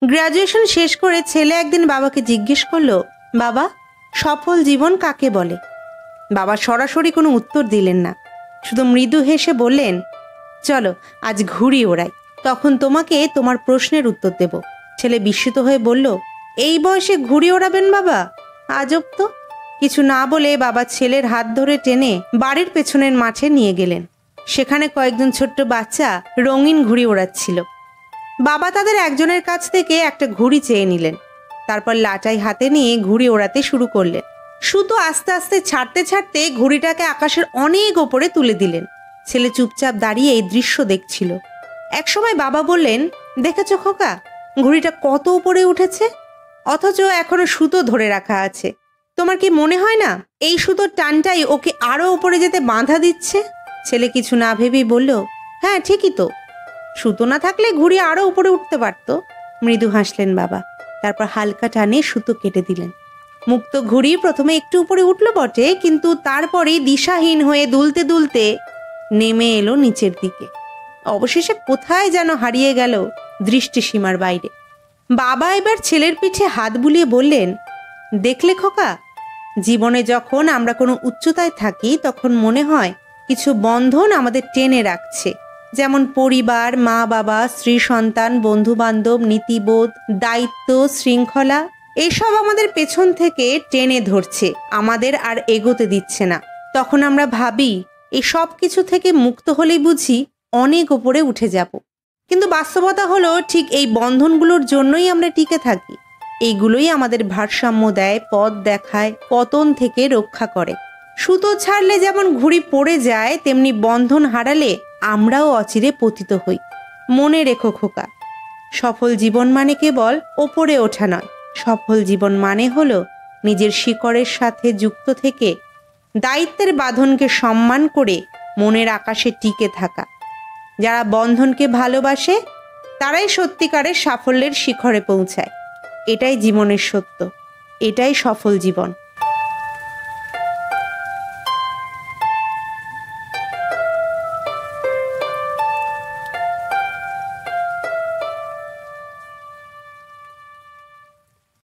Graduation শেষ করে ছেলে একদিন বাবাকে জিজ্ঞেস করলো, বাবা, সফল জীবন কাকে বলে? বাবা সরাসরি কোনো উত্তর দিলেন না, শুধু মৃদু হেসে বললেন, চলো আজ ঘুড়ি ওড়াই, তখন তোমাকে তোমার প্রশ্নের উত্তর দেব। ছেলে বিস্মিত হয়ে বলল, এই বয়সে ঘুড়ি ওড়াবেন বাবা? আজব তো। কিছু না বলে বাবা ছেলের হাত ধরে টেনে বাড়ির পেছনের মাঠে নিয়ে গেলেন। সেখানে কয়েকজন ছোট্ট বাচ্চা রঙিন ঘুড়ি ওড়াচ্ছিল। বাবা তাদের একজনের কাছ থেকে একটা ঘুড়ি চেয়ে নিলেন, তারপর লাটাই হাতে নিয়ে ঘুড়ি ওড়াতে শুরু করলেন। সুতো আস্তে আস্তে ছাড়তে ছাড়তে ঘুড়িটাকে আকাশের অনেক ওপরে তুলে দিলেন। ছেলে চুপচাপ দাঁড়িয়ে এই দৃশ্য দেখছিল। একসময় বাবা বললেন, দেখেছো খোকা, ঘুড়িটা কত উপরে উঠেছে, অথচ এখনো সুতো ধরে রাখা আছে। তোমার কি মনে হয় না এই সুতোর টানটাই ওকে আরো উপরে যেতে বাধা দিচ্ছে? ছেলে কিছু না ভেবেই বলল, হ্যাঁ ঠিকই তো, সুতো না থাকলে ঘুড়ি আরো উপরে উঠতে পারত। মৃদু হাসলেন বাবা, তারপর হালকা টানে সুতো কেটে দিলেন। মুক্ত ঘুড়ি প্রথমে একটু উপরে উঠল বটে, কিন্তু তারপরেই দিশাহীন হয়ে দুলতে দুলতে নেমে এলো নিচের দিকে। অবশেষে কোথায় যেন হারিয়ে গেল দৃষ্টিসীমার বাইরে। বাবা এবার ছেলের পিঠে হাত বুলিয়ে বললেন, দেখলে খোকা, জীবনে যখন আমরা কোনো উচ্চতায় থাকি তখন মনে হয় কিছু বন্ধন আমাদের টেনে রাখছে, যেমন পরিবার, মা বাবা, স্ত্রী সন্তান, বন্ধু বান্ধব, নীতিবোধ, দায়িত্ব, শৃঙ্খলা, এসব আমাদের পেছন থেকে টেনে ধরছে, আমাদের আর এগোতে দিচ্ছে না। তখন আমরা ভাবি এই সব কিছু থেকে মুক্ত হলেই বুঝি অনেক উপরে উঠে যাব। কিন্তু বাস্তবতা হলো ঠিক এই বন্ধনগুলোর জন্যই আমরা টিকে থাকি। এইগুলোই আমাদের ভারসাম্য দেয়, পথ দেখায়, পতন থেকে রক্ষা করে। সুতো ছাড়লে যেমন ঘুড়ি পড়ে যায়, তেমনি বন্ধন হারালে আমরাও অচিরে পতিত হই। মনে রেখো খোকা, সফল জীবন মানে কেবল ওপরে ওঠা নয়, সফল জীবন মানে হলো নিজের শিকড়ের সাথে যুক্ত থেকে দায়িত্বের বাঁধনকে সম্মান করে মনের আকাশে টিকে থাকা। যারা বন্ধনকে ভালোবাসে তারাই সত্যিকারের সাফল্যের শিখরে পৌঁছায়। এটাই জীবনের সত্য, এটাই সফল জীবন।